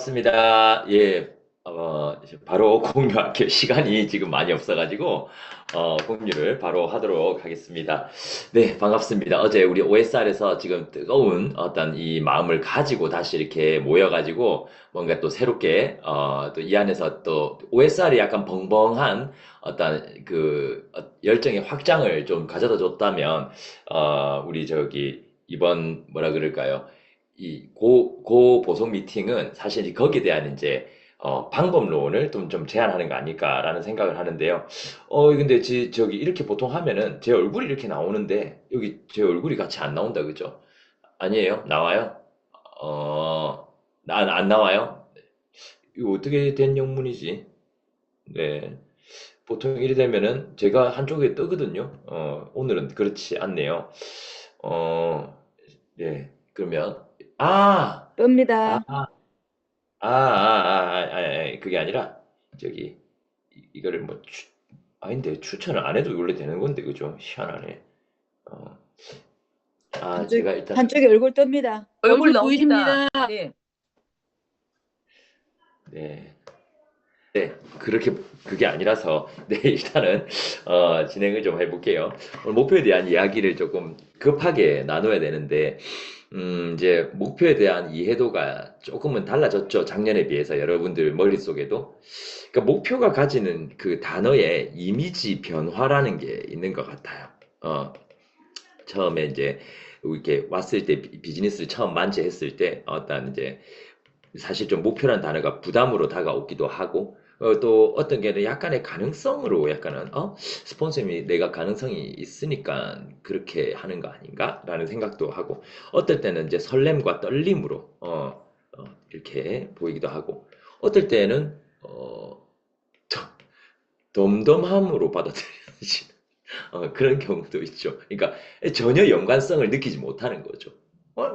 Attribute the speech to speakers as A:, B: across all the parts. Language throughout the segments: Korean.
A: 맞습니다. 예, 바로 공유할게요. 시간이 지금 많이 없어가지고, 공유를 바로 하도록 하겠습니다. 네, 반갑습니다. 어제 우리 OSR에서 지금 뜨거운 어떤 이 마음을 가지고 다시 이렇게 모여가지고, 뭔가 또 새롭게, 또 이 안에서 또 OSR이 약간 벙벙한 어떤 열정의 확장을 좀 가져다 줬다면, 우리 이번 뭐라 그럴까요? 고 보송 미팅은 사실 거기에 대한 이제 방법론을 좀 제안하는 거 아닐까라는 생각을 하는데요. 근데 저기 이렇게 보통 하면은 제 얼굴이 이렇게 나오는데 여기 제 얼굴이 같이 안 나온다 그죠? 아니에요? 나와요? 안 나와요? 이거 어떻게 된 영문이지? 네. 보통 이래 되면은 제가 한쪽에 뜨거든요. 오늘은 그렇지 않네요. 어, 네. 그러면 아! 아,
B: 뜹니다.
A: 그게 아니라, 저기, 이거를 아닌데, 추천을 안 해도 원래 되는 건데, 그죠? 희한하네. 어, 제가 일단,
B: 한쪽에 얼굴 뜹니다.
C: 얼굴
B: 얼굴
C: 나옵니다.
B: 보이십니다.
C: 네.
A: 네. 네, 그게 아니라서, 네, 일단은, 진행을 좀 해볼게요. 오늘 목표에 대한 이야기를 조금 급하게 나눠야 되는데, 이제 목표에 대한 이해도가 조금은 달라졌죠. 작년에 비해서 여러분들 머릿속에도. 그러니까 목표가 가지는 그 단어의 이미지 변화라는 게 있는 것 같아요. 어, 처음에 이제 이렇게 왔을 때 비즈니스를 처음 만지했을 때 어떤 이제 사실 좀 목표란 단어가 부담으로 다가오기도 하고 또 어떤 게는 약간의 가능성으로 약간은 스폰서님이 내가 가능성이 있으니까 그렇게 하는 거 아닌가라는 생각도 하고 어떨 때는 이제 설렘과 떨림으로 이렇게 보이기도 하고 어떨 때는 덤덤함으로 받아들여지는 그런 경우도 있죠. 그러니까 전혀 연관성을 느끼지 못하는 거죠.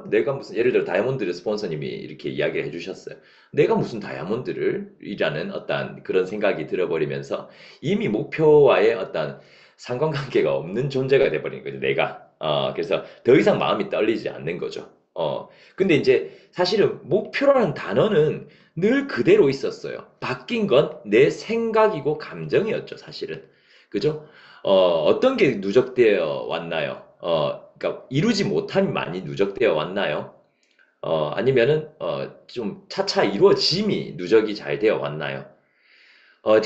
A: 내가 무슨 예를 들어 다이아몬드 스폰서님이 이렇게 이야기를 해주셨어요. 내가 무슨 다이아몬드를 이라는 어떤 그런 생각이 들어버리면서 이미 목표와의 어떤 상관관계가 없는 존재가 돼버린 거죠. 내가. 그래서 더 이상 마음이 떨리지 않는 거죠. 근데 이제 사실은 목표라는 단어는 늘 그대로 있었어요. 바뀐 건 내 생각이고 감정이었죠, 사실은. 그죠? 어떤 게 누적되어 왔나요? 그러니까 이루지 못함이 많이 누적되어 왔나요? 아니면은 좀 차차 이루어짐이 누적이 잘 되어 왔나요?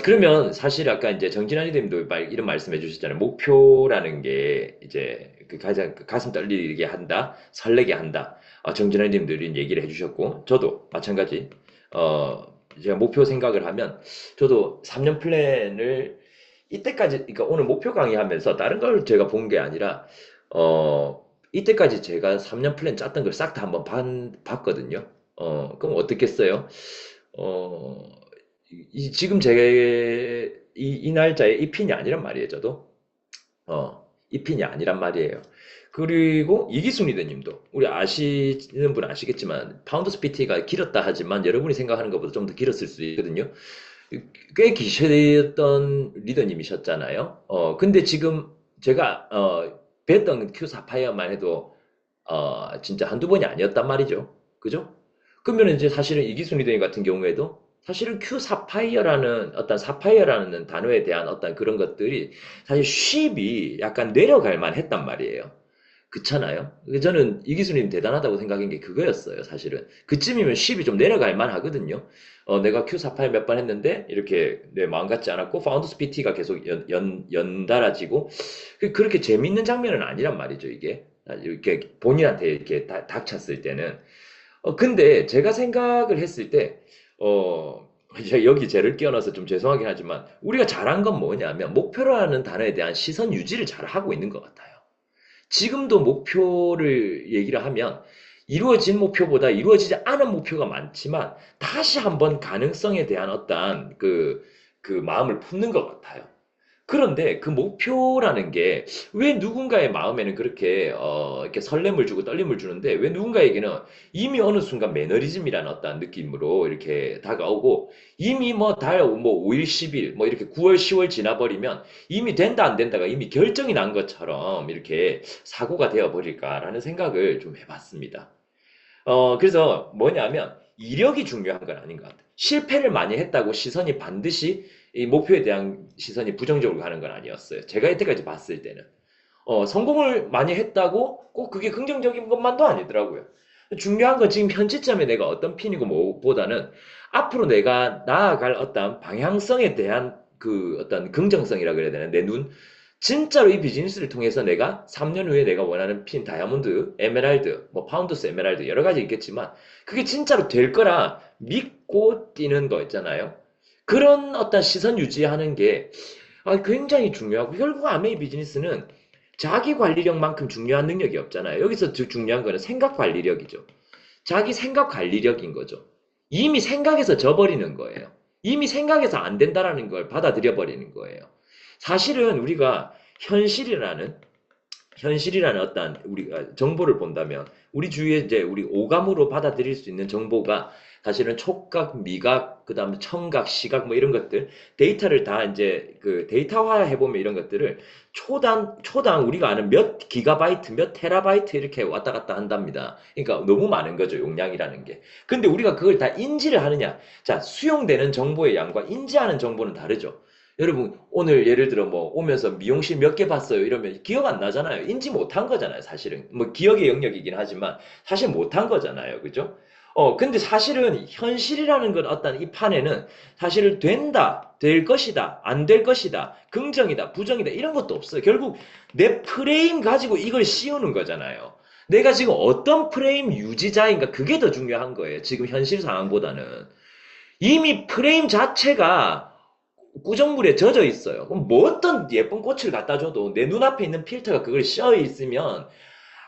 A: 그러면 사실 아까 이제 정진환 님도 이런 말씀해 주셨잖아요. 목표라는 게 이제 그 가장 그 가슴 떨리게 한다, 설레게 한다. 정진환 님도 이런 얘기를 해주셨고, 저도 마찬가지. 제가 목표 생각을 하면, 저도 3년 플랜을 이때까지, 그러니까 오늘 목표 강의하면서 다른 걸 제가 본 게 아니라, 이때까지 제가 3년 플랜 짰던 걸 싹 다 한번 봤거든요. 그럼 어떻겠어요? 어, 지금 이 날짜에 이 핀이 아니란 말이에요, 저도. 이 핀이 아니란 말이에요. 그리고 이기순 리더님도, 우리 아시는 분 아시겠지만, 파운더스 PT가 길었다 하지만, 여러분이 생각하는 것보다 좀 더 길었을 수 있거든요. 꽤 기셨던 리더님이셨잖아요. 근데 지금 제가, 뵀던 큐 사파이어만 해도, 진짜 한두 번이 아니었단 말이죠. 그죠? 그러면 이제 사실은 이기순 리더님 같은 경우에도 사실은 큐 사파이어라는 어떤 사파이어라는 단어에 대한 어떤 그런 것들이 사실 쉽이 약간 내려갈 만했단 말이에요. 그렇잖아요. 저는 이기수님 대단하다고 생각한 게 그거였어요, 사실은. 그쯤이면 10이 좀 내려갈 만 하거든요. 내가 Q48 몇 번 했는데, 이렇게 내 마음 같지 않았고, 파운더스 PT가 계속 연달아지고, 그렇게 재밌는 장면은 아니란 말이죠, 이게. 이렇게 본인한테 이렇게 닥쳤을 때는. 근데 제가 생각을 했을 때, 이제 여기 쟤를 끼워넣어서 좀 죄송하긴 하지만, 우리가 잘한 건 뭐냐면, 목표라는 단어에 대한 시선 유지를 잘 하고 있는 것 같아요. 지금도 목표를 얘기를 하면 이루어진 목표보다 이루어지지 않은 목표가 많지만 다시 한번 가능성에 대한 어떤 그 마음을 품는 것 같아요. 그런데 그 목표라는 게 왜 누군가의 마음에는 그렇게 이렇게 설렘을 주고 떨림을 주는데 왜 누군가에게는 이미 어느 순간 매너리즘이라는 어떤 느낌으로 이렇게 다가오고 이미 뭐 달 뭐 5일, 10일 뭐 이렇게 9월, 10월 지나버리면 이미 된다 안 된다가 이미 결정이 난 것처럼 이렇게 사고가 되어 버릴까라는 생각을 좀 해봤습니다. 그래서 뭐냐면 이력이 중요한 건 아닌 것 같아요. 실패를 많이 했다고 시선이 반드시 이 목표에 대한 시선이 부정적으로 가는 건 아니었어요. 제가 이때까지 봤을 때는. 성공을 많이 했다고 꼭 그게 긍정적인 것만도 아니더라고요. 중요한 건 지금 현시점에 내가 어떤 핀이고 뭐보다는 앞으로 내가 나아갈 어떤 방향성에 대한 그 어떤 긍정성이라 그래야 되나? 내 눈? 진짜로 이 비즈니스를 통해서 내가 3년 후에 내가 원하는 핀, 다이아몬드, 에메랄드, 뭐 파운더스 에메랄드 여러 가지 있겠지만 그게 진짜로 될 거라 믿고 뛰는 거 있잖아요. 그런 어떤 시선 유지하는 게 굉장히 중요하고 결국 아메이 비즈니스는 자기 관리력만큼 중요한 능력이 없잖아요. 여기서 중요한 거는 생각 관리력이죠. 자기 생각 관리력인 거죠. 이미 생각에서 져버리는 거예요. 이미 생각에서 안 된다라는 걸 받아들여 버리는 거예요. 사실은 우리가 현실이라는 어떤 우리가 정보를 본다면 우리 주위에 이제 우리 오감으로 받아들일 수 있는 정보가 사실은 촉각, 미각, 그다음에 청각, 시각 뭐 이런 것들 데이터를 다 이제 그 데이터화 해보면 이런 것들을 초당 우리가 아는 몇 기가바이트, 몇 테라바이트 이렇게 왔다 갔다 한답니다. 그러니까 너무 많은 거죠, 용량이라는 게. 근데 우리가 그걸 다 인지를 하느냐? 자, 수용되는 정보의 양과 인지하는 정보는 다르죠. 여러분, 오늘 예를 들어 뭐 오면서 미용실 몇 개 봤어요 이러면 기억 안 나잖아요. 인지 못한 거잖아요, 사실은. 뭐 기억의 영역이긴 하지만 사실 못한 거잖아요. 그죠? 근데 사실은 현실이라는 건 어떤 이 판에는 사실은 된다, 될 것이다, 안 될 것이다, 긍정이다, 부정이다, 이런 것도 없어요. 결국 내 프레임 가지고 이걸 씌우는 거잖아요. 내가 지금 어떤 프레임 유지자인가, 그게 더 중요한 거예요. 지금 현실 상황보다는. 이미 프레임 자체가 꾸정물에 젖어 있어요. 그럼 뭐 어떤 예쁜 꽃을 갖다 줘도 내 눈앞에 있는 필터가 그걸 씌어 있으면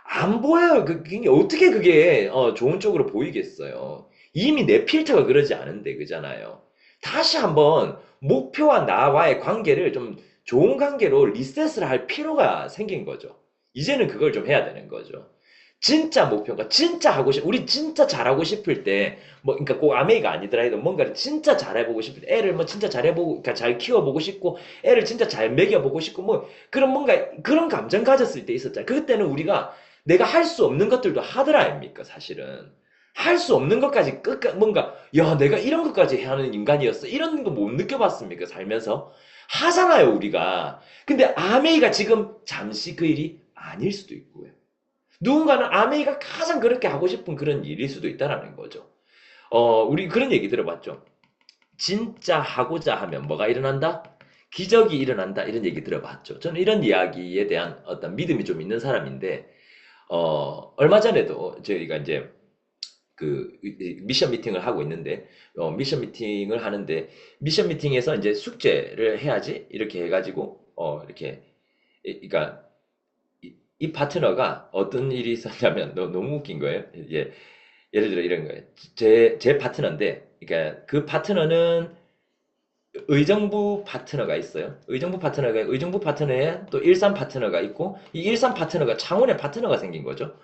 A: 안 보여요. 그게 어떻게 그게 좋은 쪽으로 보이겠어요. 이미 내 필터가 그러지 않은데 그잖아요. 다시 한번 목표와 나와의 관계를 좀 좋은 관계로 리셋을 할 필요가 생긴 거죠. 이제는 그걸 좀 해야 되는 거죠. 진짜 목표가 진짜 하고 우리 진짜 잘하고 싶을 때 뭐 그러니까 꼭 아메이가 아니더라 해도 뭔가를 진짜 잘해보고 싶을 때 애를 뭐 진짜 잘해보고 그러니까 잘 키워보고 싶고 애를 진짜 잘 먹여보고 싶고 뭐 그런 뭔가 그런 감정 가졌을 때 있었잖아요. 그때는 우리가 내가 할 수 없는 것들도 하더라 아닙니까 사실은. 할 수 없는 것까지 끝까 뭔가 야 내가 이런 것까지 하는 인간이었어 이런 거 못 느껴봤습니까 살면서 하잖아요 우리가. 근데 아메이가 지금 잠시 그 일이 아닐 수도 있고요. 누군가는 아메이가 가장 그렇게 하고 싶은 그런 일일 수도 있다라는 거죠. 우리 그런 얘기 들어봤죠. 진짜 하고자 하면 뭐가 일어난다? 기적이 일어난다. 이런 얘기 들어봤죠. 저는 이런 이야기에 대한 어떤 믿음이 좀 있는 사람인데, 얼마 전에도 저희가 이제 그 미션 미팅을 하고 있는데, 미션 미팅을 하는데, 미션 미팅에서 이제 숙제를 해야지. 이렇게 해가지고, 이렇게, 그러니까 이 파트너가 어떤 일이 있었냐면 너무 웃긴 거예요. 이제 예를 들어 이런 거예요. 제 파트너인데, 그러니까 그 파트너는 의정부 파트너가 있어요. 의정부 파트너에 또 일산 파트너가 있고, 이 일산 파트너가 창원에 파트너가 생긴 거죠.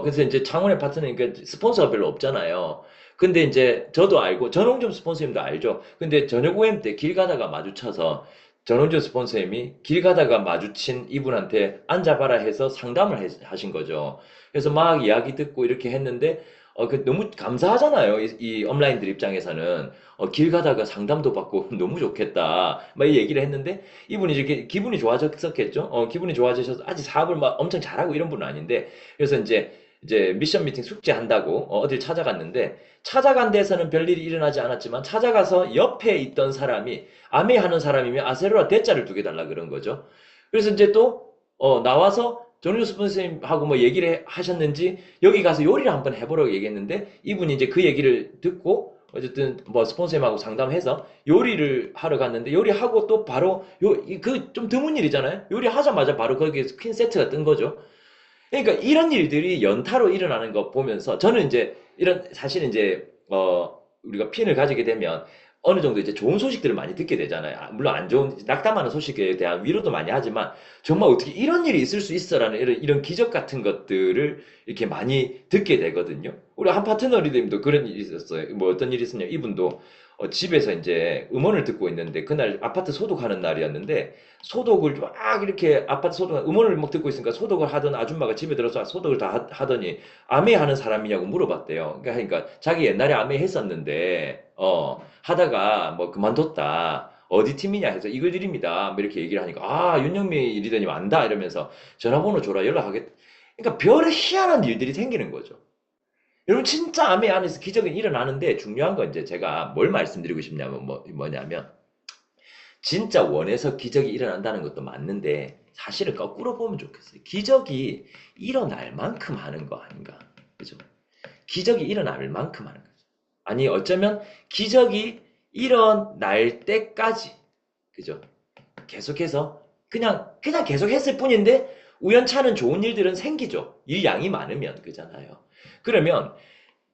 A: 그래서 이제 창원에 파트너니까 스폰서가 별로 없잖아요. 근데 이제 저도 알고, 전홍준 스폰서님도 알죠. 근데 저녁 OM 때 길 가다가 마주쳐서 전홍준 스폰서님이 길 가다가 마주친 이분한테 앉아봐라 해서 상담을 하신 거죠. 그래서 막 이야기 듣고 이렇게 했는데, 너무 감사하잖아요. 이 업라인들 입장에서는. 길 가다가 상담도 받고 너무 좋겠다. 막 이 얘기를 했는데, 이분이 이렇게 기분이 좋아졌었겠죠? 기분이 좋아지셔서 아직 사업을 막 엄청 잘하고 이런 분은 아닌데, 그래서 이제 미션 미팅 숙제한다고 어딜 찾아갔는데, 찾아간 데서는 별일이 일어나지 않았지만, 찾아가서 옆에 있던 사람이, 아메 하는 사람이면 아세로라 대자를 2개 달라 그런 거죠. 그래서 이제 또, 나와서 전효수 선생님하고 뭐 얘기를 하셨는지 여기 가서 요리를 한번 해보라고 얘기했는데 이분이 이제 그 얘기를 듣고 어쨌든 뭐 스폰서님하고 상담해서 요리를 하러 갔는데 요리하고 또 바로 그 좀 드문 일이잖아요. 요리하자마자 바로 거기에 퀸 세트가 뜬 거죠. 그러니까 이런 일들이 연타로 일어나는 거 보면서 저는 이제 이런 사실은 이제 우리가 핀을 가지게 되면 어느 정도 이제 좋은 소식들을 많이 듣게 되잖아요. 물론 안 좋은, 낙담하는 소식에 대한 위로도 많이 하지만, 정말 어떻게 이런 일이 있을 수 있어라는 이런 기적 같은 것들을 이렇게 많이 듣게 되거든요. 우리 한 파트너리님도 그런 일이 있었어요. 뭐 어떤 일이 있었냐. 이분도 집에서 이제 음원을 듣고 있는데, 그날 아파트 소독하는 날이었는데, 소독을 막 이렇게 아파트 음원을 막 듣고 있으니까 소독을 하던 아줌마가 집에 들어서 소독을 다 하더니 아메 하는 사람이냐고 물어봤대요. 그러니까 자기 옛날에 아메 했었는데, 하다가 뭐 그만뒀다. 어디 팀이냐 해서 이글 드립니다. 뭐 이렇게 얘기를 하니까, 아, 윤영미 일이더니 안다. 이러면서 전화번호 줘라. 연락하겠다. 그러니까 별의 희한한 일들이 생기는 거죠. 여러분, 진짜 암의 안에서 기적이 일어나는데, 중요한 건 이제 제가 뭘 말씀드리고 싶냐면, 뭐냐면, 진짜 원해서 기적이 일어난다는 것도 맞는데, 사실은 거꾸로 보면 좋겠어요. 기적이 일어날 만큼 하는 거 아닌가. 그죠? 기적이 일어날 만큼 하는 거죠. 아니, 어쩌면 기적이 일어날 때까지, 그죠? 계속해서, 그냥 계속 했을 뿐인데, 우연찮은 좋은 일들은 생기죠. 일 양이 많으면, 그잖아요. 그러면,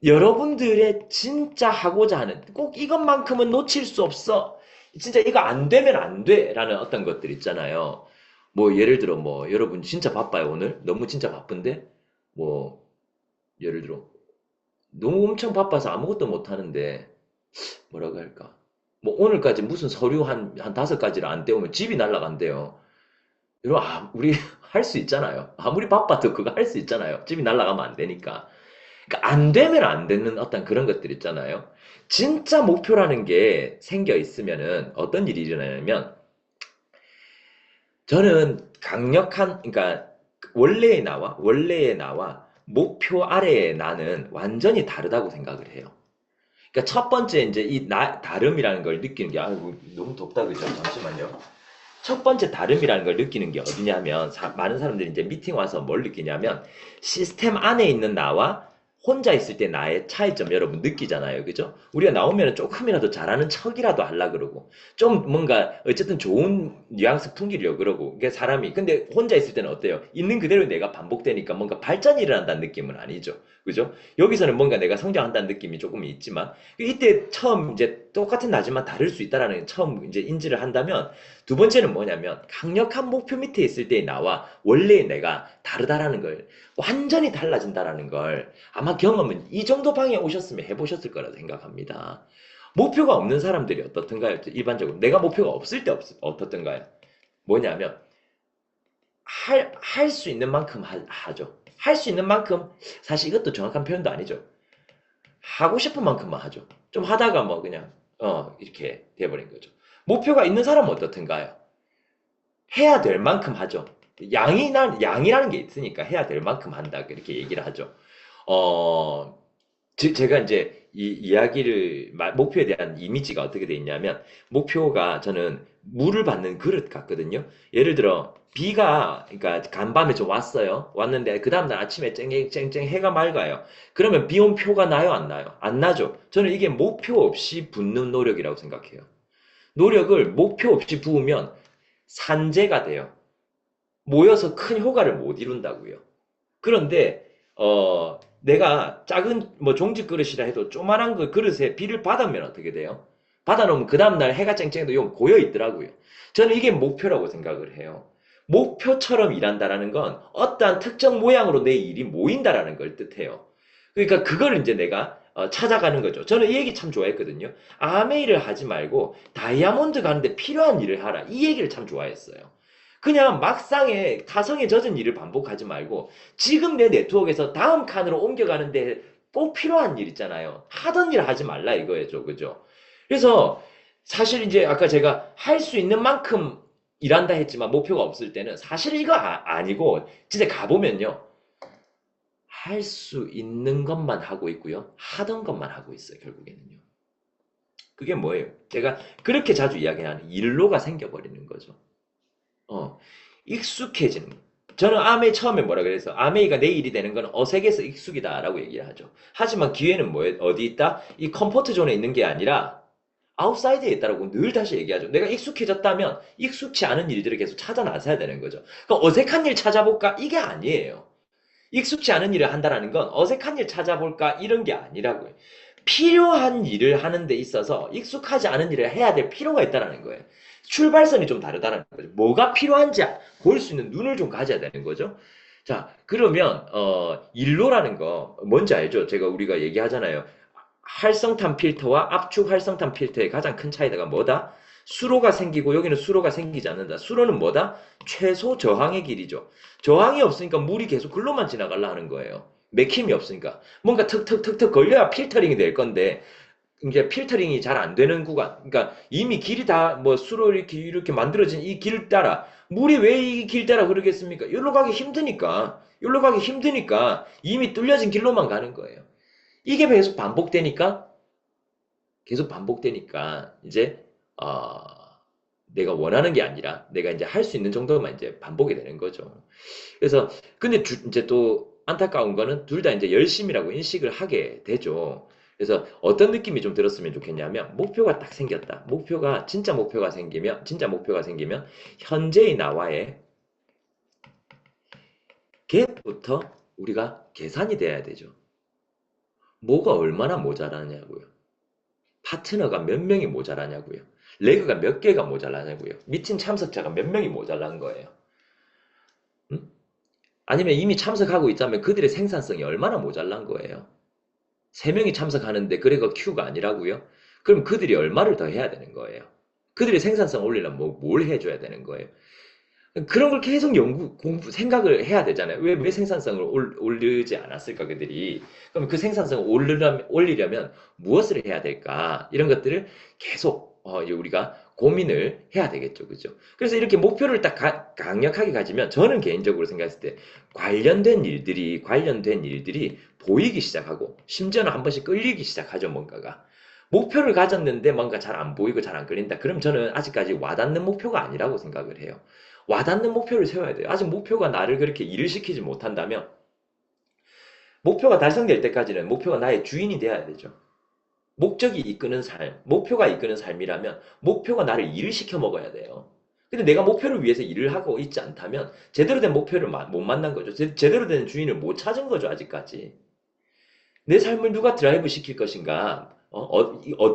A: 여러분들의 진짜 하고자 하는, 꼭 이것만큼은 놓칠 수 없어. 진짜 이거 안 되면 안 돼. 라는 어떤 것들 있잖아요. 뭐, 예를 들어, 뭐, 여러분 진짜 바빠요, 오늘? 너무 진짜 바쁜데? 뭐, 예를 들어, 너무 엄청 바빠서 아무것도 못 하는데, 뭐라고 할까? 뭐, 오늘까지 무슨 서류 한 5가지를 안 떼우면 집이 날아간대요. 여러분, 우리 할 수 있잖아요. 아무리 바빠도 그거 할 수 있잖아요. 집이 날아가면 안 되니까. 그러니까 안 되면 안 되는 어떤 그런 것들 있잖아요. 진짜 목표라는 게 생겨 있으면은 어떤 일이 일어나냐면, 저는 강력한, 그러니까 원래의 나와 목표 아래의 나는 완전히 다르다고 생각을 해요. 그러니까 첫 번째 이제 다름이라는 걸 느끼는 게, 아이고 너무 덥다 그죠? 잠시만요. 첫 번째 다름이라는 걸 느끼는 게 어디냐면, 많은 사람들이 이제 미팅 와서 뭘 느끼냐면, 시스템 안에 있는 나와 혼자 있을 때 나의 차이점 여러분 느끼잖아요. 그죠? 우리가 나오면 조금이라도 잘하는 척이라도 하려 그러고, 좀 뭔가 어쨌든 좋은 뉘앙스 풍기려고 그러고, 이게 사람이. 근데 혼자 있을 때는 어때요? 있는 그대로 내가 반복되니까 뭔가 발전이 일어난다는 느낌은 아니죠. 그죠? 여기서는 뭔가 내가 성장한다는 느낌이 조금 있지만, 이때 처음 이제 똑같은 나지만 다를 수 있다라는 처음 이제 인지를 한다면, 두 번째는 뭐냐면, 강력한 목표 밑에 있을 때의 나와 원래의 내가 다르다라는 걸, 완전히 달라진다라는 걸 아마 경험은 이 정도 방에 오셨으면 해보셨을 거라 생각합니다. 목표가 없는 사람들이 어떻던가요? 일반적으로 내가 목표가 없을 때 어떻던가요? 뭐냐면, 할 수 있는 만큼 하죠. 할 수 있는 만큼, 사실 이것도 정확한 표현도 아니죠. 하고 싶은 만큼만 하죠. 좀 하다가 뭐 그냥 이렇게 돼버린 거죠. 목표가 있는 사람은 어떻던가요? 해야 될 만큼 하죠. 양이라는 게 있으니까 해야 될 만큼 한다. 이렇게 얘기를 하죠. 어, 제가 이제 이 이야기를, 목표에 대한 이미지가 어떻게 돼 있냐면, 목표가 저는 물을 받는 그릇 같거든요. 예를 들어, 비가, 그러니까 간밤에 좀 왔어요. 왔는데, 그 다음날 아침에 쨍쨍 해가 맑아요. 그러면 비 온 표가 나요, 안 나요? 안 나죠. 저는 이게 목표 없이 붓는 노력이라고 생각해요. 노력을 목표 없이 부으면 산재가 돼요. 모여서 큰 효과를 못 이룬다고요. 그런데 내가 작은 뭐 종지 그릇이라 해도 조그만한 그 그릇에 비를 받으면 어떻게 돼요? 받아놓으면 그 다음날 해가 쨍쨍해도 용 고여 있더라고요. 저는 이게 목표라고 생각을 해요. 목표처럼 일한다라는 건 어떠한 특정 모양으로 내 일이 모인다라는 걸 뜻해요. 그러니까 그걸 이제 내가 찾아가는 거죠. 저는 이 얘기 참 좋아했거든요. 아메이를 하지 말고 다이아몬드 가는데 필요한 일을 하라. 이 얘기를 참 좋아했어요. 그냥 막상에 타성에 젖은 일을 반복하지 말고, 지금 내 네트워크에서 다음 칸으로 옮겨가는데 꼭 필요한 일 있잖아요. 하던 일 하지 말라 이거예요. 그죠? 그래서 사실 이제 아까 제가 할 수 있는 만큼 일한다 했지만 목표가 없을 때는 사실 이거 아니고, 진짜 가보면요. 할 수 있는 것만 하고 있고요. 하던 것만 하고 있어요. 결국에는요. 그게 뭐예요? 제가 그렇게 자주 이야기하는 일로가 생겨버리는 거죠. 어, 익숙해지는 거. 저는 아메이 처음에 뭐라 그래서, 아메이가 내 일이 되는 건 어색해서 익숙이다라고 얘기를 하죠. 하지만 기회는 어디 있다? 이 컴포트 존에 있는 게 아니라 아웃사이드에 있다라고 늘 다시 얘기하죠. 내가 익숙해졌다면 익숙치 않은 일들을 계속 찾아 나서야 되는 거죠. 그러니까 어색한 일 찾아볼까? 이게 아니에요. 익숙치 않은 일을 한다라는 건 어색한 일 찾아볼까? 이런 게 아니라고요. 필요한 일을 하는 데 있어서 익숙하지 않은 일을 해야 될 필요가 있다는 거예요. 출발선이 좀 다르다는 거죠. 뭐가 필요한지 볼 수 있는 눈을 좀 가져야 되는 거죠. 자, 그러면 일로라는 거 뭔지 알죠? 제가 우리가 얘기하잖아요. 활성탄 필터와 압축 활성탄 필터의 가장 큰 차이가 뭐다? 수로가 생기고 여기는 수로가 생기지 않는다. 수로는 뭐다? 최소 저항의 길이죠. 저항이 없으니까 물이 계속 글로만 지나가려 하는 거예요. 맥힘이 없으니까. 뭔가 턱턱턱턱 걸려야 필터링이 될 건데 이제 필터링이 잘 안 되는 구간. 그러니까 이미 길이 다 뭐 수로 이렇게 만들어진 이 길 따라 물이 왜 이 길 따라 흐르겠습니까? 여기로 가기 힘드니까. 여기로 가기 힘드니까 이미 뚫려진 길로만 가는 거예요. 이게 계속 반복되니까 이제 어, 내가 원하는 게 아니라 내가 이제 할 수 있는 정도만 이제 반복이 되는 거죠. 그래서 근데 이제 또 안타까운 거는 둘 다 이제 열심이라고 인식을 하게 되죠. 그래서 어떤 느낌이 좀 들었으면 좋겠냐면 목표가 딱 생겼다. 진짜 목표가 생기면 현재의 나와의 갭부터 우리가 계산이 돼야 되죠. 뭐가 얼마나 모자라냐고요. 파트너가 몇 명이 모자라냐고요. 레그가 몇 개가 모자라냐고요. 미팅 참석자가 몇 명이 모자란 거예요. 음? 아니면 이미 참석하고 있다면 그들의 생산성이 얼마나 모자란 거예요. 3명이 참석하는데 그래가 큐가 아니라고요? 그럼 그들이 얼마를 더 해야 되는 거예요. 그들의 생산성 올리려면 뭘 해줘야 되는 거예요. 그런 걸 계속 생각을 해야 되잖아요. 왜 생산성을 올리지 않았을까, 그들이. 그럼 그 생산성을 올리려면 무엇을 해야 될까? 이런 것들을 계속, 이제 우리가 고민을 해야 되겠죠. 그죠? 그래서 이렇게 목표를 딱 강력하게 가지면 저는 개인적으로 생각했을 때 관련된 일들이 보이기 시작하고, 심지어는 한 번씩 끌리기 시작하죠, 뭔가가. 목표를 가졌는데 뭔가 잘 안 보이고 잘 안 끌린다. 그럼 저는 아직까지 와닿는 목표가 아니라고 생각을 해요. 와닿는 목표를 세워야 돼요. 아직 목표가 나를 그렇게 일을 시키지 못한다면 목표가 달성될 때까지는 목표가 나의 주인이 돼야 되죠. 목적이 이끄는 삶, 목표가 이끄는 삶이라면 목표가 나를 일을 시켜 먹어야 돼요. 근데 내가 목표를 위해서 일을 하고 있지 않다면 제대로 된 목표를 못 만난 거죠. 제대로 된 주인을 못 찾은 거죠, 아직까지. 내 삶을 누가 드라이브 시킬 것인가?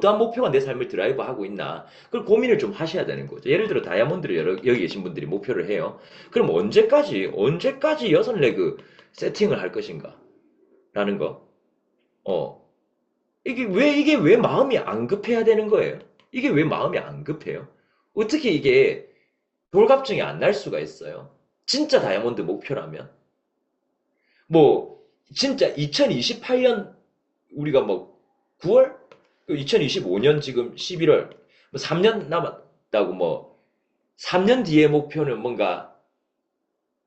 A: 떠한 목표가 내 삶을 드라이브 하고 있나? 그걸 고민을 좀 하셔야 되는 거죠. 예를 들어 다이아몬드를 여기 계신 분들이 목표를 해요. 그럼 언제까지 여섯 레그 세팅을 할 것인가? 라는 거. 어, 이게 왜 마음이 안 급해야 되는 거예요? 이게 왜 마음이 안 급해요? 어떻게 이게 돌갑증이 안 날 수가 있어요? 진짜 다이아몬드 목표라면. 뭐, 진짜 2028년 우리가 뭐 9월? 2025년 지금 11월, 뭐 3년 남았다고 뭐 3년 뒤의 목표는 뭔가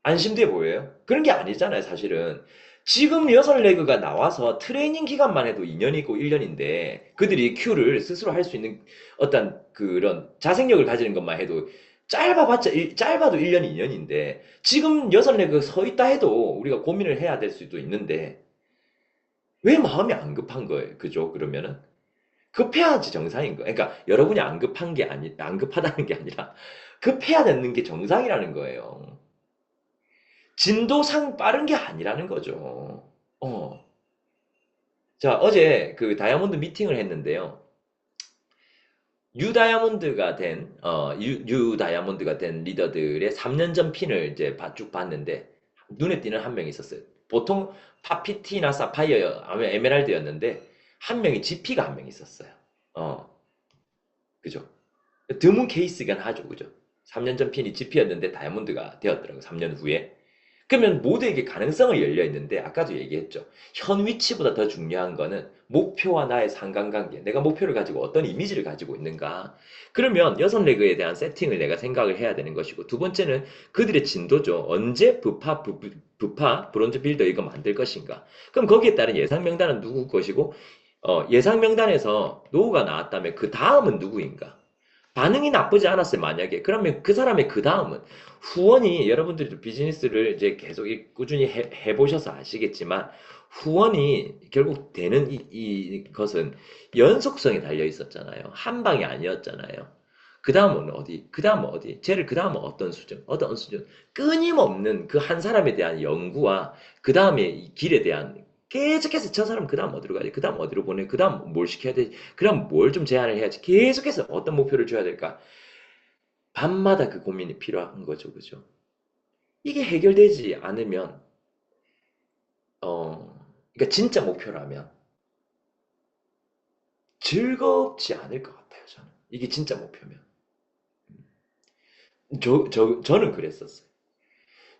A: 안심돼 보여요? 그런 게 아니잖아요, 사실은. 지금 여섯 레그가 나와서 트레이닝 기간만 해도 2년이고 1년인데 그들이 큐를 스스로 할 수 있는 어떤 그런 자생력을 가지는 것만 해도 짧아도 1년, 2년인데 지금 여섯 레그 서 있다 해도 우리가 고민을 해야 될 수도 있는데 왜 마음이 안 급한 거예요? 그죠? 그러면은 급해야지 정상인 거예요. 그러니까 여러분이 안 급하다는 게 아니라 급해야 되는 게 정상이라는 거예요. 진도상 빠른 게 아니라는 거죠. 어. 자, 어제 그 다이아몬드 미팅을 했는데요. 뉴 다이아몬드가 된 리더들의 3년 전 핀을 이제 쭉 봤는데, 눈에 띄는 한 명이 있었어요. 보통 파피티나 사파이어, 아니면 에메랄드였는데, 한 명이 GP가 한 명 있었어요. 어, 그죠. 드문 케이스긴 하죠. 그죠. 3년 전 핀이 GP였는데 다이아몬드가 되었더라고요. 3년 후에. 그러면 모두에게 가능성을 열려 있는데 아까도 얘기했죠. 현 위치보다 더 중요한 거는 목표와 나의 상관관계. 내가 목표를 가지고 어떤 이미지를 가지고 있는가. 그러면 여섯 레그에 대한 세팅을 내가 생각을 해야 되는 것이고 두 번째는 그들의 진도죠. 언제 부파, 브론즈 빌더 이거 만들 것인가. 그럼 거기에 따른 예상 명단은 누구 것이고 예상 명단에서 노후가 나왔다면 그 다음은 누구인가. 반응이 나쁘지 않았어요, 만약에. 그러면 그 사람의 그 다음은 후원이 여러분들도 비즈니스를 이제 계속 꾸준히 해보셔서 아시겠지만 후원이 결국 되는 이것은 연속성에 달려 있었잖아요. 한 방이 아니었잖아요. 그 다음은 어디? 그 다음은 어디? 쟤를 그 다음은 어떤 수준? 어떤 수준? 끊임없는 그 한 사람에 대한 연구와 그 다음에 이 길에 대한 계속해서 저 사람 그 다음 어디로 가야지, 그 다음 어디로 보내, 그 다음 뭘 시켜야 되지, 그 다음 뭘 좀 제안을 해야지, 계속해서 어떤 목표를 줘야 될까. 밤마다 그 고민이 필요한 거죠. 그죠? 이게 해결되지 않으면, 그러니까 진짜 목표라면 즐겁지 않을 것 같아요, 저는. 이게 진짜 목표면. 저는 그랬었어요.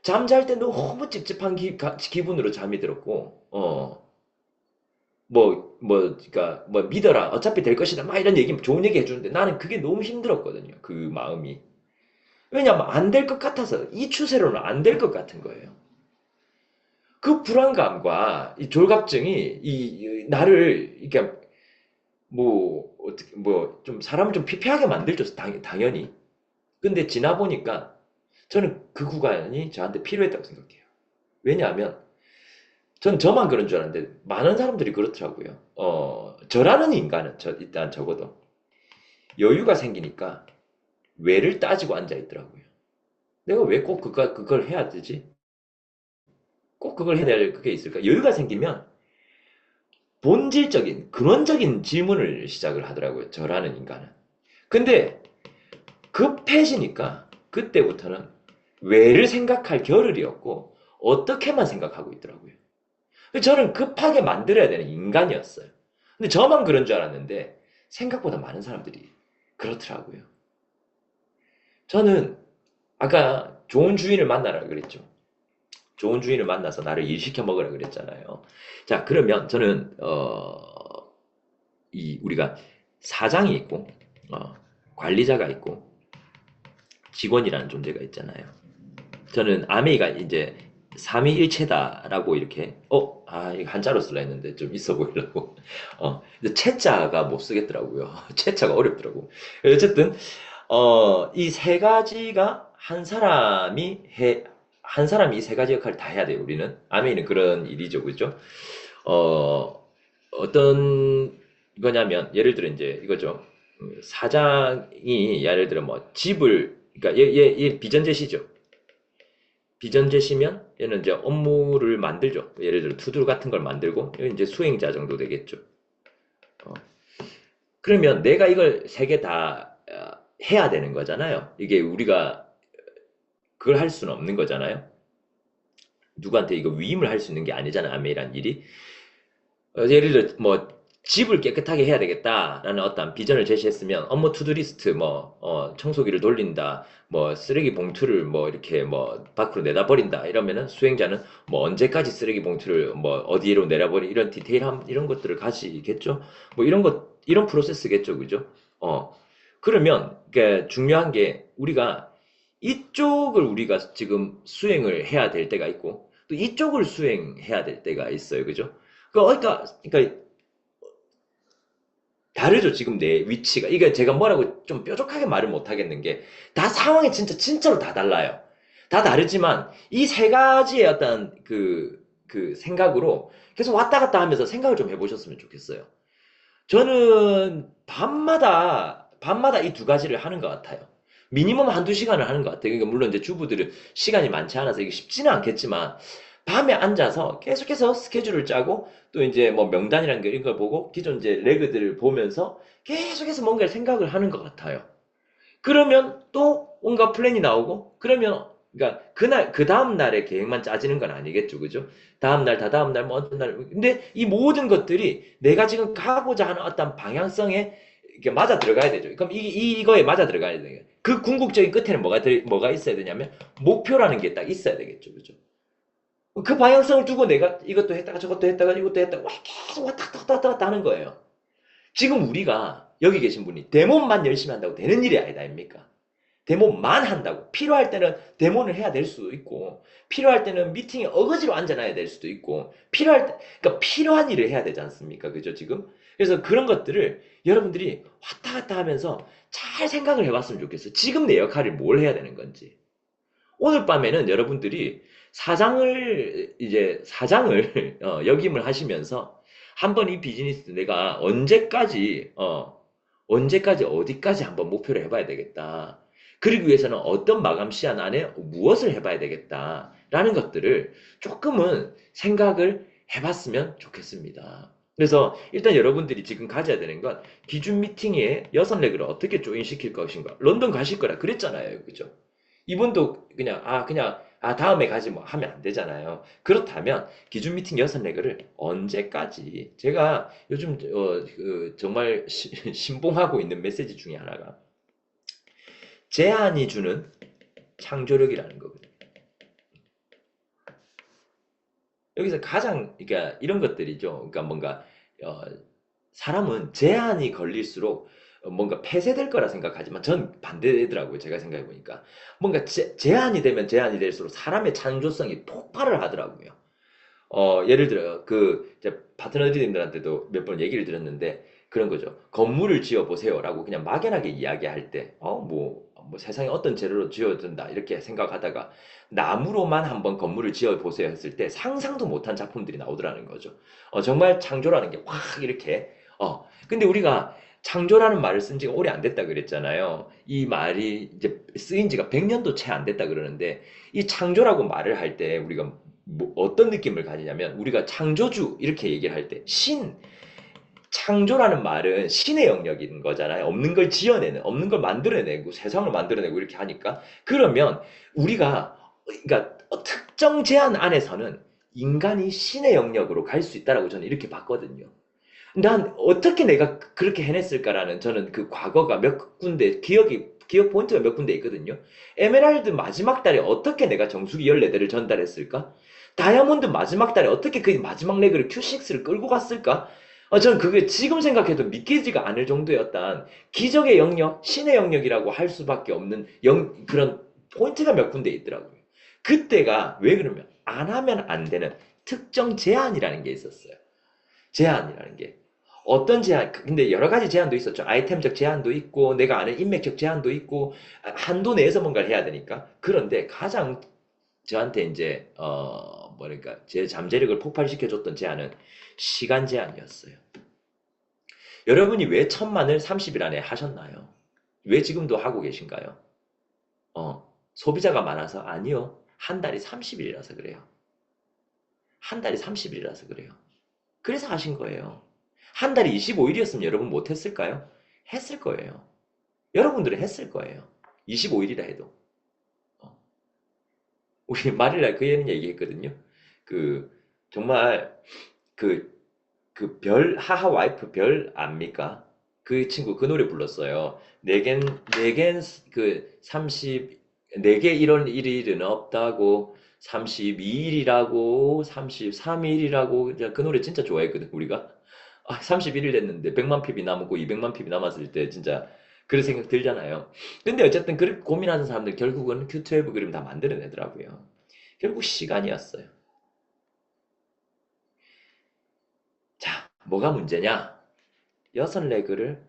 A: 잠잘 때 너무 찝찝한 기분으로 잠이 들었고, 그러니까, 믿어라. 어차피 될 것이다. 막 이런 얘기, 좋은 얘기 해주는데 나는 그게 너무 힘들었거든요. 그 마음이. 왜냐면 안 될 것 같아서, 이 추세로는 안 될 것 같은 거예요. 그 불안감과 이 졸갑증이, 나를, 이게, 어떻게, 좀, 사람을 좀 피폐하게 만들죠. 당연히. 근데 지나 보니까 저는 그 구간이 저한테 필요했다고 생각해요. 왜냐하면, 전 저만 그런 줄 알았는데 많은 사람들이 그렇더라고요. 저라는 인간은 일단 적어도 여유가 생기니까 왜를 따지고 앉아 있더라고요. 내가 왜 꼭 그걸 해야 되지? 꼭 그걸 해야 될 그게 있을까? 여유가 생기면 본질적인 근원적인 질문을 시작을 하더라고요. 저라는 인간은. 근데 급해지니까 그때부터는 왜를 생각할 겨를이 없고 어떻게만 생각하고 있더라고요. 저는 급하게 만들어야 되는 인간이었어요. 근데 저만 그런 줄 알았는데 생각보다 많은 사람들이 그렇더라고요. 저는 아까 좋은 주인을 만나라 그랬죠. 좋은 주인을 만나서 나를 일시켜 먹으라 그랬잖아요. 자, 그러면 저는 우리가 사장이 있고 어, 관리자가 있고 직원이라는 존재가 있잖아요. 저는 아메이가 이제 삼위일체다라고 이렇게 이거 한자로 쓰려 했는데 좀 있어 보이려고 근데 채자가 못 쓰겠더라고요. 채자가 어렵더라고. 어쨌든 이 세 가지가 한 사람이 이 세 가지 역할을 다 해야 돼요. 우리는 아메이는 그런 일이죠, 그죠? 어떤 거냐면 예를 들어 이제 이거죠. 사장이 예를 들어 뭐 집을 그러니까 얘 비전제시죠. 비전제시면 얘는 이제 업무를 만들죠. 예를 들어 투두 같은 걸 만들고 이건 이제 수행자 정도 되겠죠. 어, 그러면 내가 이걸 세 개 다 해야 되는 거잖아요. 이게 우리가 그걸 할 수는 없는 거잖아요. 누구한테 이거 위임을 할 수 있는 게 아니잖아요. 아메이란 일이. 예를 들어 뭐 집을 깨끗하게 해야 되겠다라는 어떤 비전을 제시했으면 업무 투두리스트 청소기를 돌린다 뭐 쓰레기 봉투를 뭐 이렇게 뭐 밖으로 내다 버린다 이러면은 수행자는 뭐 언제까지 쓰레기 봉투를 뭐 어디로 내려버리 이런 디테일함 이런 것들을 가지겠죠. 뭐 이런 프로세스겠죠, 그죠? 그러면 중요한 게 우리가 이쪽을 우리가 지금 수행을 해야 될 때가 있고 또 이쪽을 수행해야 될 때가 있어요, 그죠? 그러니까 다르죠, 지금 내 위치가. 이게 제가 뭐라고 좀 뾰족하게 말을 못 하겠는 게, 다 상황이 진짜로 다 달라요. 다 다르지만, 이 세 가지의 어떤 그 생각으로 계속 왔다 갔다 하면서 생각을 좀 해보셨으면 좋겠어요. 저는 밤마다 이 두 가지를 하는 것 같아요. 미니멈 한두 시간을 하는 것 같아요. 그러니까 물론 이제 주부들은 시간이 많지 않아서 이게 쉽지는 않겠지만, 밤에 앉아서 계속해서 스케줄을 짜고, 또 이제 뭐 명단이라는 거 이런 걸 보고, 기존 이제 레그들을 보면서 계속해서 뭔가를 생각을 하는 것 같아요. 그러면 또 온갖 플랜이 나오고, 그러니까 그 다음 날의 계획만 짜지는 건 아니겠죠, 그죠? 다음 날, 다다음 날, 뭐 어떤 날. 근데 이 모든 것들이 내가 지금 가고자 하는 어떤 방향성에 이렇게 맞아 들어가야 되죠. 그럼 이거에 맞아 들어가야 돼요. 그 궁극적인 끝에는 뭐가 있어야 되냐면, 목표라는 게 딱 있어야 되겠죠, 그죠? 그 방향성을 두고 내가 이것도 했다가 저것도 했다가 이것도 했다가 계속 왔다 갔다 하는 거예요. 지금 우리가 여기 계신 분이 데몬만 열심히 한다고 되는 일이 아니다, 아닙니까? 데모만 한다고. 필요할 때는 데모를 해야 될 수도 있고, 필요할 때는 미팅에 어거지로 앉아놔야 될 수도 있고, 그러니까 필요한 일을 해야 되지 않습니까? 그죠, 지금? 그래서 그런 것들을 여러분들이 왔다 갔다 하면서 잘 생각을 해봤으면 좋겠어요. 지금 내 역할이 뭘 해야 되는 건지. 오늘 밤에는 여러분들이 사장을, 역임을 하시면서 한번 이 비즈니스 내가 언제까지 어디까지 한번 목표를 해봐야 되겠다. 그러기 위해서는 어떤 마감 시한 안에 무엇을 해봐야 되겠다라는 것들을 조금은 생각을 해봤으면 좋겠습니다. 그래서 일단 여러분들이 지금 가져야 되는 건 기준 미팅에 여섯 레그를 어떻게 조인시킬 것인가. 런던 가실 거라 그랬잖아요. 그죠? 이분도 그냥 다음에 가지 뭐 하면 안 되잖아요. 그렇다면 기준 미팅 여섯 레그를 언제까지 제가 요즘 정말 신봉하고 있는 메시지 중에 하나가 제한이 주는 창조력이라는 거거든요. 여기서 가장 그러니까 이런 것들이죠. 그러니까 뭔가 어, 사람은 제한이 걸릴수록 뭔가 폐쇄될 거라 생각하지만 전 반대더라고요. 제가 생각해 보니까 뭔가 제한이 되면 제한이 될수록 사람의 창조성이 폭발을 하더라고요. 예를 들어요. 이제 파트너들님들한테도 몇 번 얘기를 드렸는데 그런 거죠. 건물을 지어 보세요라고 그냥 막연하게 이야기할 때, 뭐 세상에 어떤 재료로 지어진다 이렇게 생각하다가 나무로만 한번 건물을 지어 보세요 했을 때 상상도 못한 작품들이 나오더라는 거죠. 정말 창조라는 게 확 이렇게, 근데 우리가 창조라는 말을 쓴 지가 오래 안 됐다 그랬잖아요. 이 말이 이제 쓰인 지가 100년도 채 안 됐다 그러는데 이 창조라고 말을 할 때 우리가 뭐 어떤 느낌을 가지냐면 우리가 창조주 이렇게 얘기를 할 때 창조라는 말은 신의 영역인 거잖아요. 없는 걸 지어내는, 없는 걸 만들어내고 세상을 만들어내고 이렇게 하니까 그러면 우리가 그러니까 특정 제한 안에서는 인간이 신의 영역으로 갈 수 있다라고 저는 이렇게 봤거든요. 난 어떻게 내가 그렇게 해냈을까라는 저는 그 과거가 몇 군데 기억 포인트가 몇 군데 있거든요. 에메랄드 마지막 달에 어떻게 내가 정수기 14대를 전달했을까? 다이아몬드 마지막 달에 어떻게 그 마지막 레그를 Q6를 끌고 갔을까? 저는 그게 지금 생각해도 믿기지가 않을 정도였던 기적의 영역, 신의 영역이라고 할 수밖에 없는 그런 포인트가 몇 군데 있더라고요. 그때가 왜 그러면 안 하면 안 되는 특정 제한이라는 게 있었어요. 제한이라는 게. 어떤 제한, 근데 여러 가지 제한도 있었죠. 아이템적 제한도 있고, 내가 아는 인맥적 제한도 있고, 한도 내에서 뭔가를 해야 되니까. 그런데 가장 저한테 이제, 뭐랄까, 제 잠재력을 폭발시켜줬던 제한은 시간 제한이었어요. 여러분이 왜 1000만을 30일 안에 하셨나요? 왜 지금도 하고 계신가요? 소비자가 많아서? 아니요. 한 달이 30일이라서 그래요. 한 달이 30일이라서 그래요. 그래서 하신 거예요. 한 달이 25일이었으면 여러분 못했을까요? 했을 거예요. 여러분들은 했을 거예요. 25일이라 해도. 어. 우리 말일날 그 얘는 얘기했거든요. 그, 정말, 그, 하하 와이프 별 압니까? 그 친구 그 노래 불렀어요. 내겐, 4개 이런 일은 없다고, 32일이라고, 33일이라고, 그 노래 진짜 좋아했거든, 우리가. 31일 됐는데 100만 핍이 남고 200만 핍이 남았을 때 진짜 그런 생각 들잖아요. 근데 어쨌든 그렇게 고민하는 사람들 결국은 Q12 그림 다 만들어내더라고요. 결국 시간이었어요. 자, 뭐가 문제냐? 여섯 레그를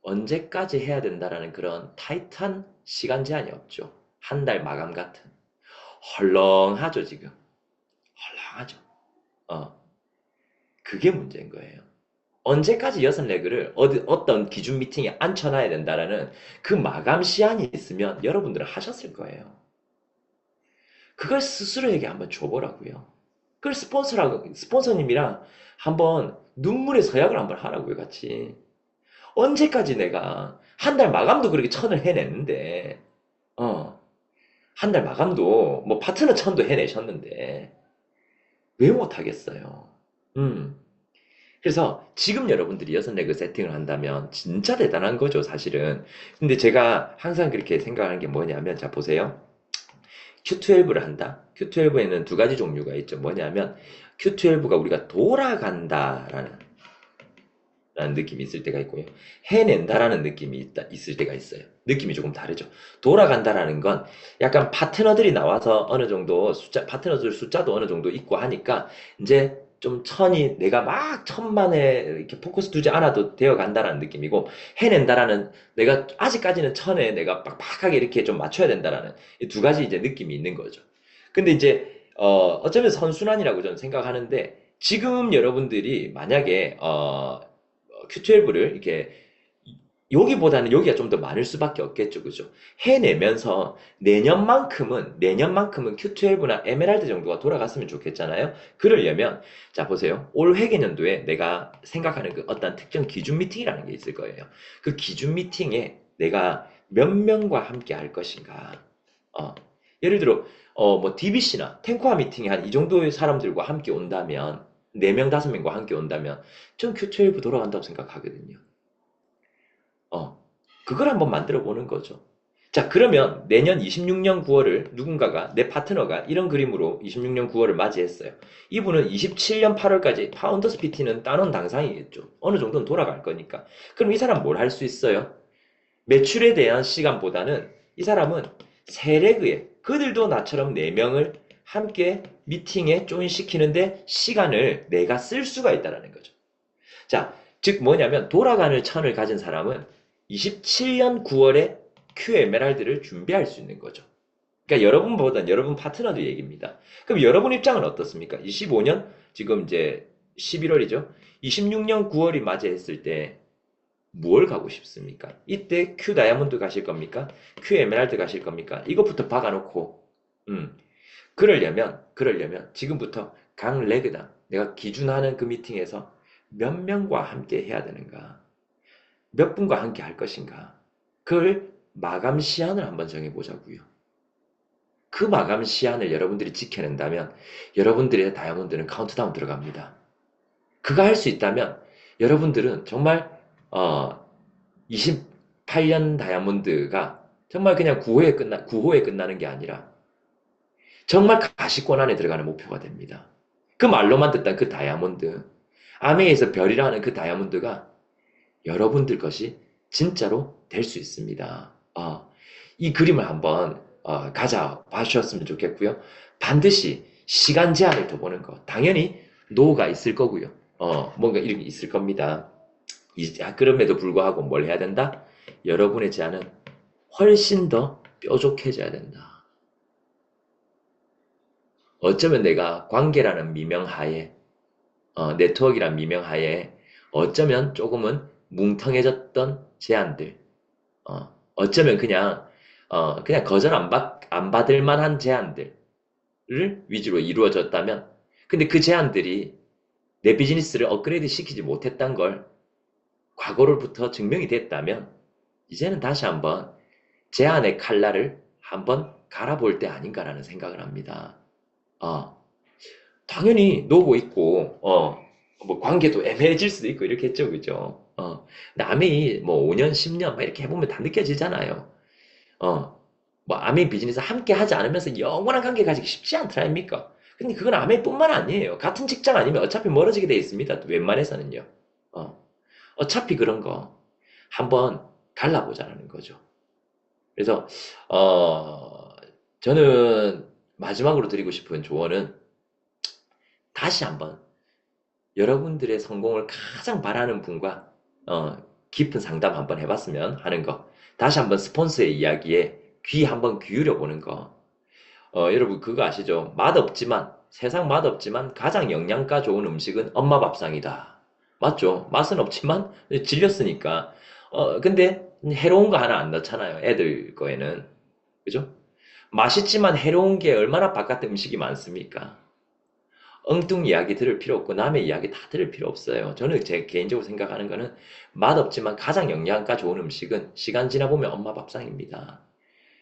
A: 언제까지 해야 된다라는 그런 타이트한 시간 제한이 없죠. 한 달 마감 같은. 헐렁하죠, 지금. 헐렁하죠. 어, 그게 문제인 거예요. 언제까지 여섯 레그를 어떤 기준 미팅에 앉혀놔야 된다라는 그 마감 시한이 있으면 여러분들은 하셨을 거예요. 그걸 스스로에게 한번 줘보라고요. 그걸 스폰서님이랑 한번 눈물의 서약을 한번 하라고요, 같이. 언제까지 내가 한 달 마감도 그렇게 천을 해냈는데, 한 달 마감도 뭐 파트너 천도 해내셨는데 왜 못하겠어요? 음. 그래서 지금 여러분들이 여섯 레그 세팅을 한다면 진짜 대단한 거죠, 사실은. 근데 제가 항상 그렇게 생각하는 게 뭐냐면, 자, 보세요. Q12를 한다? Q12에는 두 가지 종류가 있죠. 뭐냐면, Q12가 우리가 돌아간다라는 느낌이 있을 때가 있고요. 해낸다라는 느낌이 있을 때가 있어요. 느낌이 조금 다르죠. 돌아간다라는 건 약간 파트너들이 나와서 어느 정도 파트너들 숫자도 어느 정도 있고 하니까 이제 좀 천이 내가 막 천만에 이렇게 포커스 두지 않아도 되어 간다라는 느낌이고 해낸다라는 내가 아직까지는 천에 내가 빡빡하게 이렇게 좀 맞춰야 된다라는 이 두 가지 이제 느낌이 있는 거죠. 근데 이제 어쩌면 선순환이라고 저는 생각하는데 지금 여러분들이 만약에 Q12를 이렇게 여기보다는 여기가 좀 더 많을 수밖에 없겠죠. 그죠? 해내면서 내년만큼은 Q12나 에메랄드 정도가 돌아갔으면 좋겠잖아요. 그러려면, 자, 보세요. 올 회계년도에 내가 생각하는 그 어떤 특정 기준 미팅이라는 게 있을 거예요. 그 기준 미팅에 내가 몇 명과 함께 할 것인가. 어, 예를 들어, 뭐, DBC나 탱코아 미팅에 한 이 정도의 사람들과 함께 온다면, 4명, 5명과 함께 온다면, 전 Q12 돌아간다고 생각하거든요. 어, 그걸 한번 만들어 보는 거죠. 자, 그러면 내년 26년 9월을 누군가가, 내 파트너가 이런 그림으로 26년 9월을 맞이했어요. 이분은 27년 8월까지 파운더스 PT는 따놓은 당상이겠죠. 어느 정도는 돌아갈 거니까. 그럼 이 사람 뭘 할 수 있어요? 매출에 대한 시간보다는 이 사람은 세레그에, 그들도 나처럼 4명을 함께 미팅에 조인시키는데 시간을 내가 쓸 수가 있다는 거죠. 자, 즉 뭐냐면 돌아가는 천을 가진 사람은 27년 9월에 Q 에메랄드를 준비할 수 있는 거죠. 그러니까 여러분보단 여러분 파트너도 얘기입니다. 그럼 여러분 입장은 어떻습니까? 25년 지금 이제 11월이죠. 26년 9월이 맞이했을 때 뭘 가고 싶습니까? 이때 Q 다이아몬드 가실 겁니까? Q 에메랄드 가실 겁니까? 이것부터 박아놓고 그러려면 지금부터 각 레그당 내가 기준하는 그 미팅에서 몇 명과 함께 해야 되는가? 몇 분과 함께 할 것인가? 그걸 마감 시한을 한번 정해보자고요. 그 마감 시한을 여러분들이 지켜낸다면 여러분들의 다이아몬드는 카운트다운 들어갑니다. 그거 할 수 있다면 여러분들은 정말 28년 다이아몬드가 정말 그냥 9호에 끝나는 게 아니라 정말 가시권 안에 들어가는 목표가 됩니다. 그 말로만 듣던 그 다이아몬드, 아메에서 별이라 하는 그 다이아몬드가 여러분들 것이 진짜로 될 수 있습니다. 이 그림을 한번 가져봐 주셨으면 좋겠고요. 반드시 시간 제한을 둬보는 것. 당연히 노가 있을 거고요. 뭔가 이런 게 있을 겁니다. 그럼에도 불구하고 뭘 해야 된다? 여러분의 제안은 훨씬 더 뾰족해져야 된다. 어쩌면 내가 관계라는 미명하에, 네트워크라는 미명하에 어쩌면 조금은 뭉텅해졌던 제안들, 어쩌면 그냥 거절 안 받을 만한 제안들을 위주로 이루어졌다면, 근데 그 제안들이 내 비즈니스를 업그레이드 시키지 못했던 걸 과거로부터 증명이 됐다면, 이제는 다시 한번 제안의 칼날을 한번 갈아볼 때 아닌가라는 생각을 합니다. 당연히 노고 있고, 뭐 관계도 애매해질 수도 있고 이렇겠죠, 그죠? 남이 뭐 5년, 10년 막 이렇게 해보면 다 느껴지잖아요. 뭐 아메이 비즈니스 함께 하지 않으면서 영원한 관계 가지기 쉽지 않더라 아닙니까? 근데 그건 아메이뿐만 아니에요. 같은 직장 아니면 어차피 멀어지게 돼 있습니다. 웬만해서는요. 어차피 그런 거 한번 갈라보자는 거죠. 그래서 저는 마지막으로 드리고 싶은 조언은 다시 한번 여러분들의 성공을 가장 바라는 분과 깊은 상담 한번 해봤으면 하는 거. 다시 한번 스폰서의 이야기에 귀 한번 기울여 보는 거. 여러분 그거 아시죠? 세상 맛없지만 가장 영양가 좋은 음식은 엄마 밥상이다. 맞죠? 맛은 없지만 질렸으니까. 근데 해로운 거 하나 안 넣잖아요. 애들 거에는. 그죠? 맛있지만 해로운 게 얼마나 바깥에 음식이 많습니까? 엉뚱 이야기 들을 필요 없고 남의 이야기 다 들을 필요 없어요. 저는 제 개인적으로 생각하는 거는 맛없지만 가장 영양가 좋은 음식은 시간 지나 보면 엄마 밥상입니다.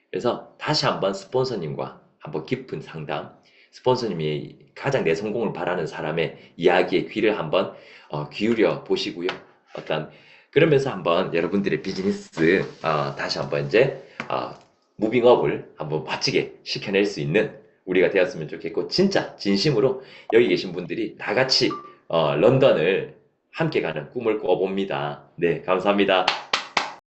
A: 그래서 다시 한번 스폰서님과 한번 깊은 상담, 스폰서님이 가장 내 성공을 바라는 사람의 이야기에 귀를 한번 기울여 보시고요. 그러면서 한번 여러분들의 비즈니스 다시 한번 이제 무빙업을 한번 멋지게 시켜낼 수 있는 우리가 되었으면 좋겠고, 진짜 진심으로 여기 계신 분들이 다 같이 런던을 함께 가는 꿈을 꿔봅니다. 네, 감사합니다.